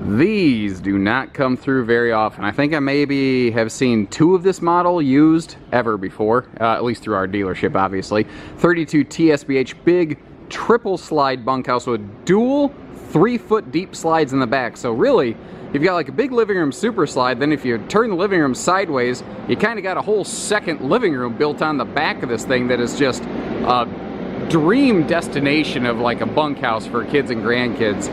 These do not come through very often. I think I maybe have seen 2 of this model used ever before, at least through our dealership, obviously. 32 TSBH, big triple slide bunkhouse with dual 3-foot deep slides in the back. So really, you've got like a big living room super slide, then if you turn the living room sideways, you kind of got a whole second living room built on the back of this thing that is just dream destination of like a bunkhouse for kids and grandkids.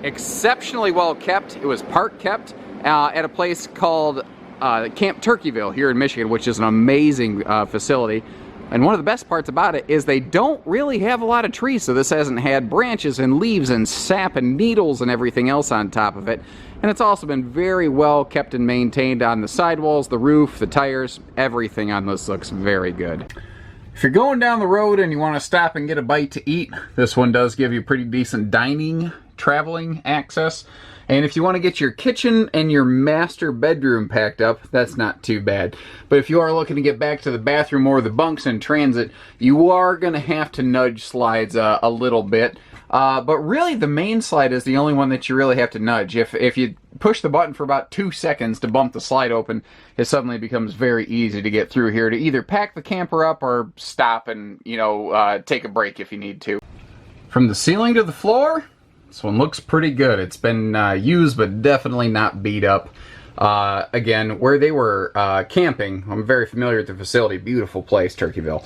Exceptionally well kept. It was park kept at a place called Camp Turkeyville here in Michigan, which is an amazing facility. And one of the best parts about it is they don't really have a lot of trees, so this hasn't had branches and leaves and sap and needles and everything else on top of it. And it's also been very well kept and maintained on the sidewalls, the roof, the tires, everything on this looks very good. If you're going down the road and you want to stop and get a bite to eat, this one does give you pretty decent dining, traveling access. And if you want to get your kitchen and your master bedroom packed up, that's not too bad. But if you are looking to get back to the bathroom or the bunks in transit, you are going to have to nudge slides a little bit. But really the main slide is the only one that you really have to nudge. If you push the button for about 2 seconds to bump the slide open, it suddenly becomes very easy to get through here to either pack the camper up or stop and, you know, take a break if you need to. From the ceiling to the floor, this one looks pretty good. It's been used but definitely not beat up. Again, where they were camping, I'm very familiar with the facility. Beautiful place, Turkeyville.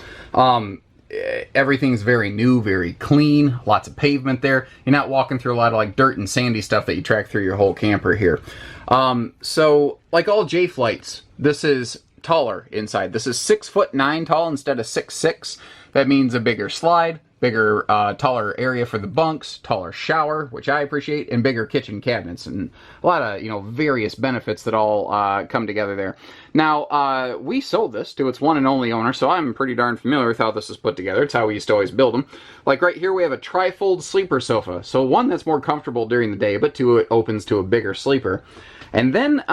Everything's very new, very clean, lots of pavement there. You're not walking through a lot of like dirt and sandy stuff that you track through your whole camper here. So like all J-Flights, this is taller inside. This is 6'9" tall instead of 6'6". That means a bigger slide, bigger, taller area for the bunks, taller shower, which I appreciate, and bigger kitchen cabinets, and a lot of, you know, various benefits that all come together there. Now, we sold this to its one and only owner, so I'm pretty darn familiar with how this is put together. It's how we used to always build them. Like right here, we have a tri-fold sleeper sofa, so one that's more comfortable during the day, but two, it opens to a bigger sleeper. And then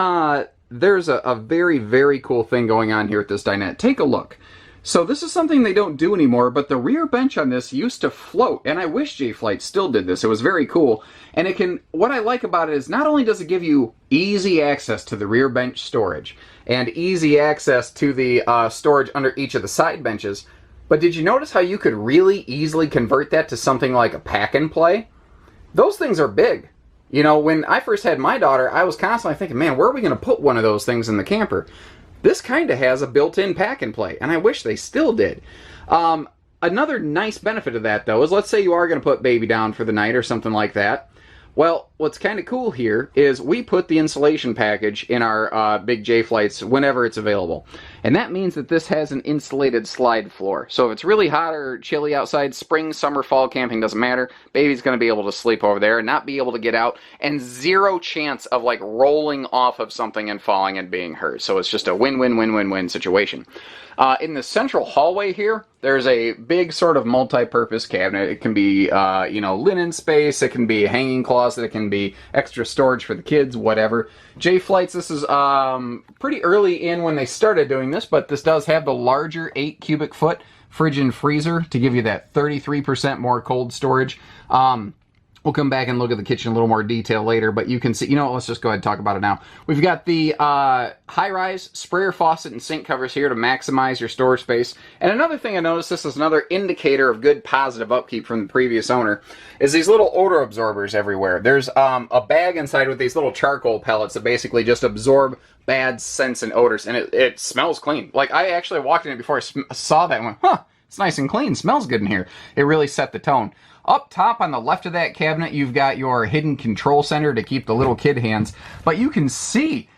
there's a very, very cool thing going on here at this dinette. Take a look. So this is something they don't do anymore, but the rear bench on this used to float, and I wish J-Flight still did this. It was very cool. And it can, what I like about it is not only does it give you easy access to the rear bench storage and easy access to the storage under each of the side benches, but did you notice how you could really easily convert that to something like a pack and play? Those things are big. You know, when I first had my daughter, I was constantly thinking, man, where are we going to put one of those things in the camper? This kind of has a built-in pack and play, and I wish they still did. Another nice benefit of that, though, is let's say you are going to put baby down for the night or something like that. Well, what's kind of cool here is we put the insulation package in our big J-Flights whenever it's available. And that means that this has an insulated slide floor. So if it's really hot or chilly outside, spring, summer, fall camping, doesn't matter. Baby's going to be able to sleep over there and not be able to get out. And zero chance of like rolling off of something and falling and being hurt. So it's just a win-win-win-win-win situation. In the central hallway here, there's a big sort of multi-purpose cabinet. It can be, you know, linen space. It can be a hanging closet. It can be extra storage for the kids, whatever. J-Flights, this is pretty early in when they started doing this, but this does have the larger 8 cubic foot fridge and freezer to give you that 33% more cold storage. We'll come back and look at the kitchen in a little more detail later, but you can see, you know, let's just go ahead and talk about it now. We've got the high-rise sprayer faucet and sink covers here to maximize your storage space. And another thing I noticed, this is another indicator of good positive upkeep from the previous owner, is these little odor absorbers everywhere. There's a bag inside with these little charcoal pellets that basically just absorb bad scents and odors, and it smells clean. Like, I actually walked in it before I saw that and went, huh, it's nice and clean, smells good in here. It really set the tone. Up top on the left of that cabinet, you've got your hidden control center to keep the little kid hands. But you can see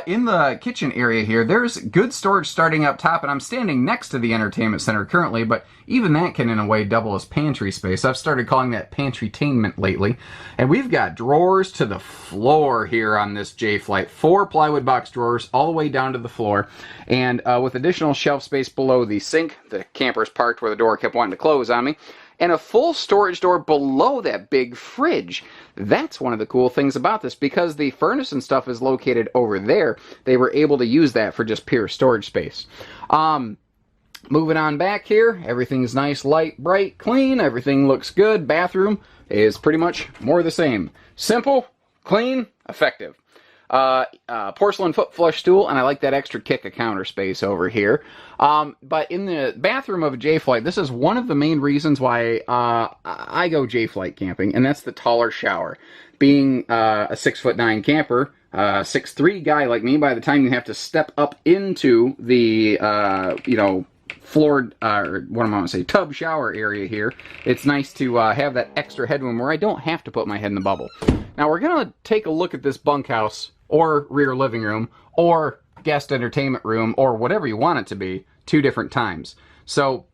in the kitchen area here, there's good storage starting up top, and I'm standing next to the entertainment center currently, but even that can in a way double as pantry space. I've started calling that pantrytainment lately. And we've got drawers to the floor here on this J-Flight. 4 plywood box drawers all the way down to the floor. And with additional shelf space below the sink, the camper's parked where the door kept wanting to close on me, and a full storage door below that big fridge. That's one of the cool things about this, because the furnace and stuff is located over there. They were able to use that for just pure storage space. Moving on back here, everything's nice, light, bright, clean. Everything looks good. Bathroom is pretty much more the same. Simple, Clean, effective. Porcelain foot flush stool, and I like that extra kick of counter space over here. But in the bathroom of a J-Flight, this is one of the main reasons why I go J-Flight camping, and that's the taller shower. Being a 6'9" camper, 6'3" guy like me, by the time you have to step up into the, floored, or what am I going to say, tub shower area here, it's nice to have that extra headroom where I don't have to put my head in the bubble. Now we're going to take a look at this bunkhouse, or rear living room, or guest entertainment room, or whatever you want it to be, 2 different times. So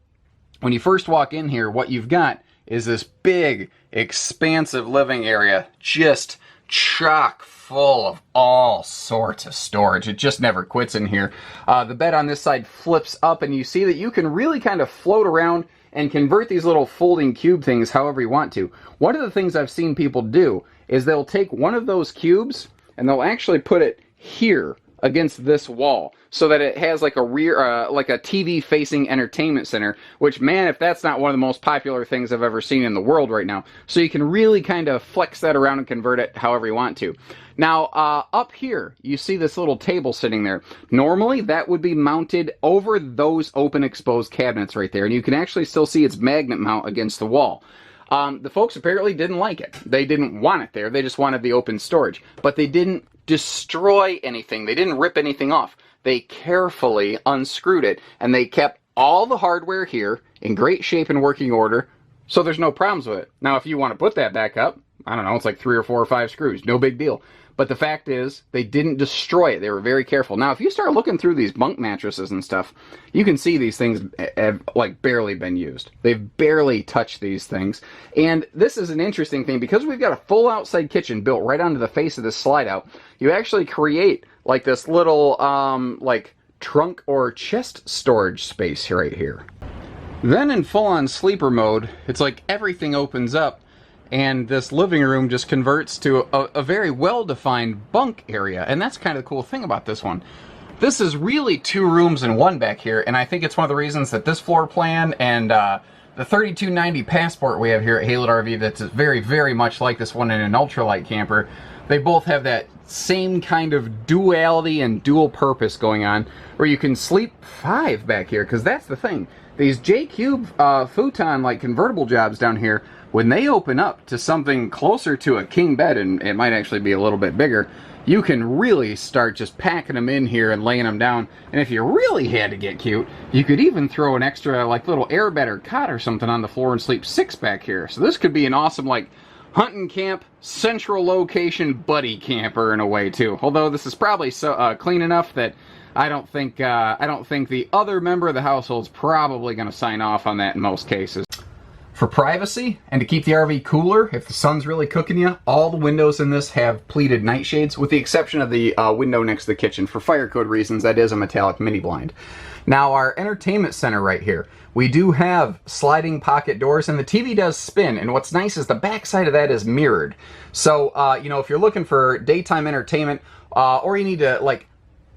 when you first walk in here, what you've got is this big, expansive living area, just chock full of all sorts of storage. It just never quits in here. The bed on this side flips up, and you see that you can really kind of float around and convert these little folding cube things however you want to. One of the things I've seen people do is they'll take one of those cubes and they'll actually put it here against this wall so that it has like a rear, like a TV facing entertainment center, which, man, if that's not one of the most popular things I've ever seen in the world right now. So you can really kind of flex that around and convert it however you want to. Now, up here, you see this little table sitting there. Normally, that would be mounted over those open exposed cabinets right there, and you can actually still see its magnet mount against the wall. The folks apparently didn't like it. They didn't want it there. They just wanted the open storage. But they didn't destroy anything. They didn't rip anything off. They carefully unscrewed it, and they kept all the hardware here in great shape and working order, so there's no problems with it. Now, if you want to put that back up, I don't know, it's like 3 or 4 or 5 screws. No big deal. But the fact is, they didn't destroy it. They were very careful. Now, if you start looking through these bunk mattresses and stuff, you can see these things have, like, barely been used. They've barely touched these things. And this is an interesting thing. Because we've got a full outside kitchen built right onto the face of this slide out, you actually create, like, this little, like, trunk or chest storage space right here. Then in full-on sleeper mode, it's like everything opens up, and this living room just converts to a very well-defined bunk area. And that's kind of the cool thing about this one. This is really 2 rooms in one back here, and I think it's one of the reasons that this floor plan and the 3290 Passport we have here at Haylett RV that's very, very much like this one in an ultralight camper, they both have that same kind of duality and dual purpose going on, where you can sleep 5 back here, because that's the thing. These J-Cube futon, like, convertible jobs down here, when they open up to something closer to a king bed, and it might actually be a little bit bigger, you can really start just packing them in here and laying them down. And if you really had to get cute, you could even throw an extra, like, little air bed or cot or something on the floor and sleep 6 back here. So this could be an awesome, like, hunting camp, central location buddy camper in a way too. Although this is probably so clean enough that I don't think the other member of the household's probably going to sign off on that in most cases. For privacy, and to keep the RV cooler if the sun's really cooking you, all the windows in this have pleated nightshades, with the exception of the window next to the kitchen. For fire code reasons, that is a metallic mini blind. Now, our entertainment center right here, we do have sliding pocket doors, and the TV does spin, and what's nice is the back side of that is mirrored. So, if you're looking for daytime entertainment, or you need to, like,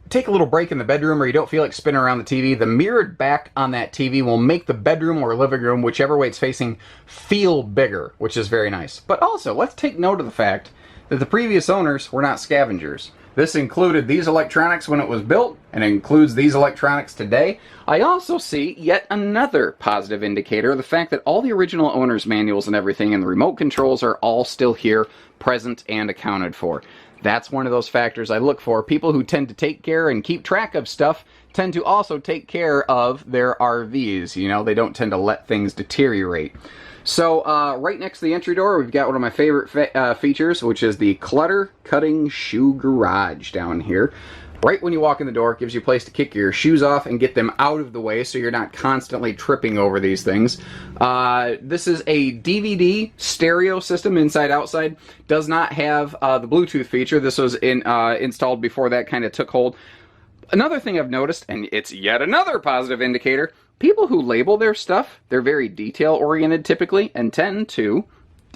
take a little break in the bedroom, or you don't feel like spinning around the TV, the mirrored back on that TV will make the bedroom or living room, whichever way it's facing, feel bigger, which is very nice. But also, let's take note of the fact that the previous owners were not scavengers. This included these electronics when it was built, and it includes these electronics today. I also see yet another positive indicator of the fact that all the original owner's manuals and everything and the remote controls are all still here, present and accounted for. That's one of those factors I look for. People who tend to take care and keep track of stuff tend to also take care of their RVs. You know, they don't tend to let things deteriorate. So right next to the entry door, we've got one of my favorite features, which is the clutter cutting shoe garage down here. Right when you walk in the door, it gives you a place to kick your shoes off and get them out of the way so you're not constantly tripping over these things. This is a DVD stereo system inside-outside. Does not have the Bluetooth feature. This was installed before that kind of took hold. Another thing I've noticed, and it's yet another positive indicator, people who label their stuff, they're very detail-oriented typically and tend to,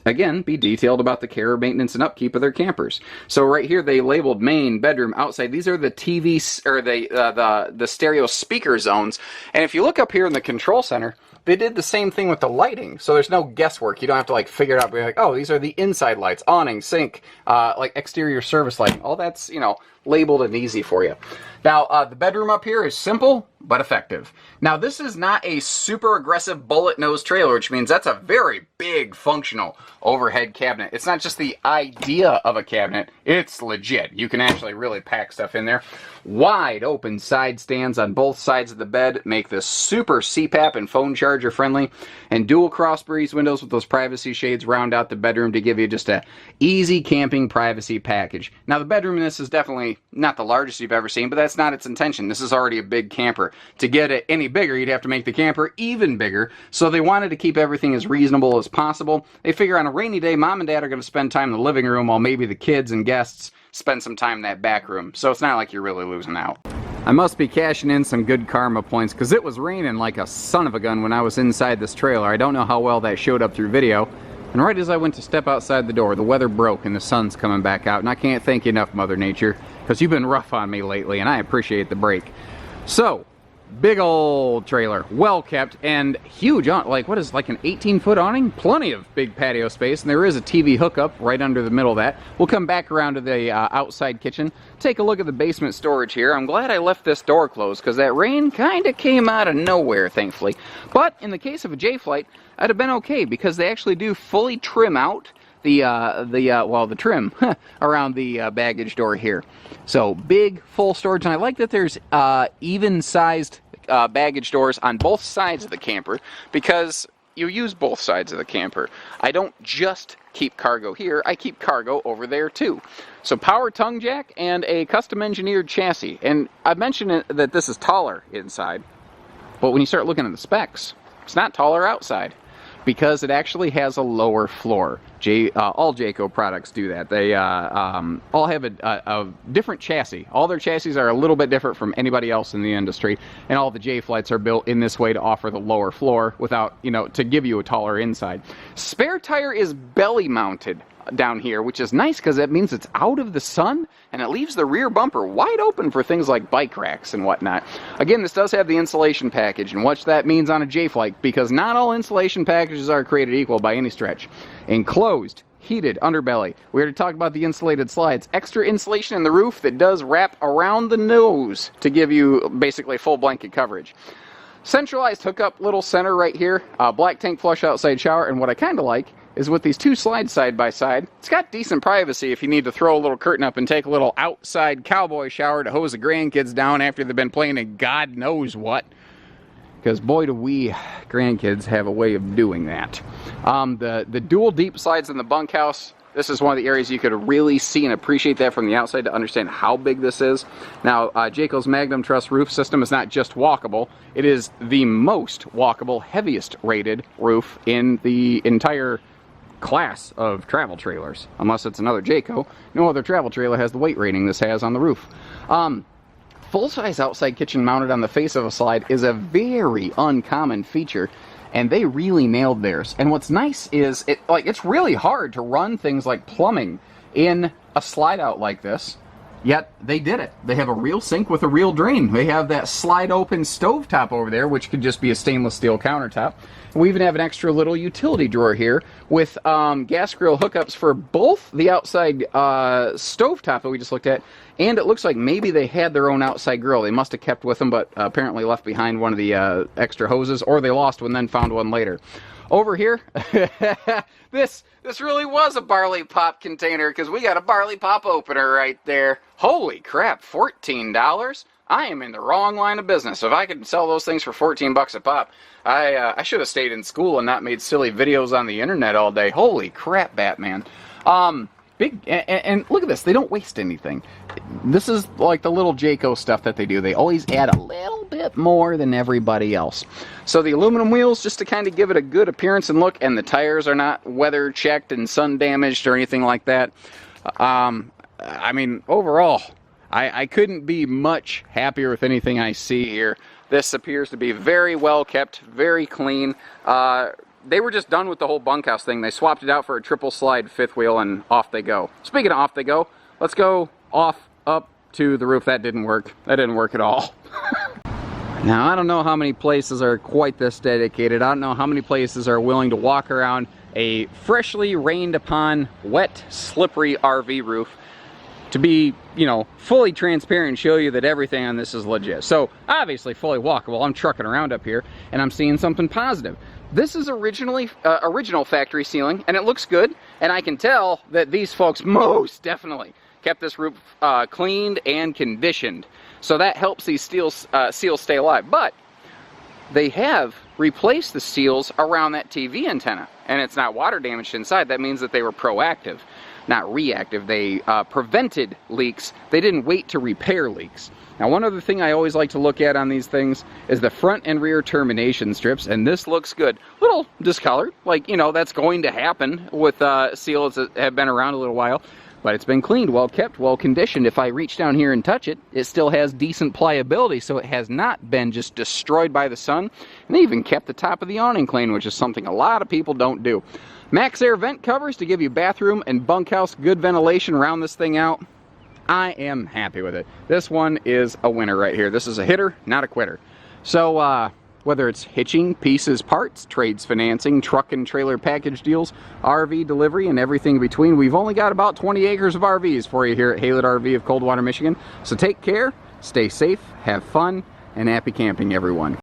again, be detailed about the care, maintenance, and upkeep of their campers. So right here, they labeled main, bedroom, outside. These are the TV, or the stereo speaker zones. And if you look up here in the control center, they did the same thing with the lighting, so there's no guesswork. You don't have to like figure it out. Be like, oh, these are the inside lights, awning, sink, like exterior service lighting. All that's, you know, labeled and easy for you. Now, the bedroom up here is simple but effective. Now, this is not a super aggressive bullet nose trailer, which means that's a very big functional overhead cabinet. It's not just the idea of a cabinet, it's legit. You can actually really pack stuff in there. Wide open side stands on both sides of the bed make this super CPAP and phone charger friendly, and dual cross breeze windows with those privacy shades round out the bedroom to give you just a easy camping privacy package. Now, the bedroom in this is definitely not the largest you've ever seen, but that's not its intention. This is already a big camper. To get it any bigger, you'd have to make the camper even bigger, so they wanted to keep everything as reasonable as possible. They figure on a rainy day, mom and dad are going to spend time in the living room while maybe the kids and guests spend some time in that back room, so it's not like you're really losing out. I must be cashing in some good karma points, because it was raining like a son of a gun when I was inside this trailer. I don't know how well that showed up through video, and right as I went to step outside the door, the weather broke and the sun's coming back out, and I can't thank you enough, Mother Nature, because you've been rough on me lately, and I appreciate the break. So, big old trailer, well kept, and huge, like what is like an 18-foot awning? Plenty of big patio space, and there is a TV hookup right under the middle of that. We'll come back around to the outside kitchen, take a look at the basement storage here. I'm glad I left this door closed, because that rain kind of came out of nowhere, thankfully. But in the case of a J-Flight, I'd have been okay, because they actually do fully trim out the trim around the baggage door here. So big full storage, and I like that there's even sized baggage doors on both sides of the camper, because you use both sides of the camper. I don't just keep cargo here, I keep cargo over there too. So power tongue jack and a custom engineered chassis. And I mentioned that this is taller inside, but when you start looking at the specs, it's not taller outside, because it actually has a lower floor. All Jayco products do that. They all have a different chassis. All their chassis are a little bit different from anybody else in the industry, and all the J-Flights are built in this way to offer the lower floor without, you know, to give you a taller inside. Spare tire is belly mounted down here, which is nice because that means it's out of the sun, and it leaves the rear bumper wide open for things like bike racks and whatnot. Again, this does have the insulation package, and what that means on a J-Flight, because not all insulation packages are created equal by any stretch. Enclosed heated underbelly. We're going to talk about the insulated slides. Extra insulation in the roof that does wrap around the nose to give you basically full blanket coverage. Centralized hookup, little center right here. Black tank flush outside shower, and what I kind of like is with these two slides side by side, it's got decent privacy if you need to throw a little curtain up and take a little outside cowboy shower to hose the grandkids down after they've been playing in God knows what. Because boy do we grandkids have a way of doing that. The dual deep slides in the bunkhouse, this is one of the areas you could really see and appreciate that from the outside to understand how big this is. Now, Jayco's Magnum Truss roof system is not just walkable, it is the most walkable, heaviest rated roof in the entire class of travel trailers. Unless it's another Jayco, no other travel trailer has the weight rating this has on the roof. Full-size outside kitchen mounted on the face of a slide is a very uncommon feature, and they really nailed theirs. And what's nice is it's really hard to run things like plumbing in a slide out like this, yet they did it. They have a real sink with a real drain. They have that slide open stovetop over there, which could just be a stainless steel countertop. We even have an extra little utility drawer here with gas grill hookups for both the outside stovetop that we just looked at, and it looks like maybe they had their own outside grill. They must have kept with them, but apparently left behind one of the extra hoses, or they lost one and then found one later. Over here, this really was a barley pop container, because we got a barley pop opener right there. Holy crap, $14? I am in the wrong line of business. If I could sell those things for 14 bucks a pop, I should have stayed in school and not made silly videos on the internet all day. Holy crap, Batman. Big, and look at this, they don't waste anything. This is like the little Jayco stuff that they do. They always add a little bit more than everybody else. So the aluminum wheels, just to kind of give it a good appearance and look, and the tires are not weather checked and sun damaged or anything like that. I mean, overall, I couldn't be much happier with anything I see here. This appears to be very well kept, very clean. They were just done with the whole bunkhouse thing. They swapped it out for a triple slide fifth wheel, and off they go. Speaking of off they go, let's go off up to the roof. That didn't work. That didn't work at all. Now, I don't know how many places are quite this dedicated. I don't know how many places are willing to walk around a freshly rained upon, wet, slippery RV roof to be, you know, fully transparent and show you that everything on this is legit. So, obviously fully walkable. I'm trucking around up here and I'm seeing something positive. This is original factory ceiling, and it looks good, and I can tell that these folks most definitely kept this roof cleaned and conditioned. So that helps these seals stay alive. But they have replaced the seals around that TV antenna, and it's not water damaged inside. That means that they were proactive, not reactive. They prevented leaks. They didn't wait to repair leaks. Now, one other thing I always like to look at on these things is the front and rear termination strips, and this looks good. A little discolored, like, you know, that's going to happen with seals that have been around a little while, but it's been cleaned, well kept, well conditioned. If I reach down here and touch it, it still has decent pliability, so it has not been just destroyed by the sun. And they even kept the top of the awning clean, which is something a lot of people don't do. Max Air vent covers to give you bathroom and bunkhouse good ventilation, round this thing out. I am happy with it. This one is a winner right here. This is a hitter, not a quitter. So whether it's hitching, pieces, parts, trades, financing, truck and trailer package deals, RV delivery, and everything in between, we've only got about 20 acres of RVs for you here at Haylett RV of Coldwater, Michigan. So take care, stay safe, have fun, and happy camping, everyone.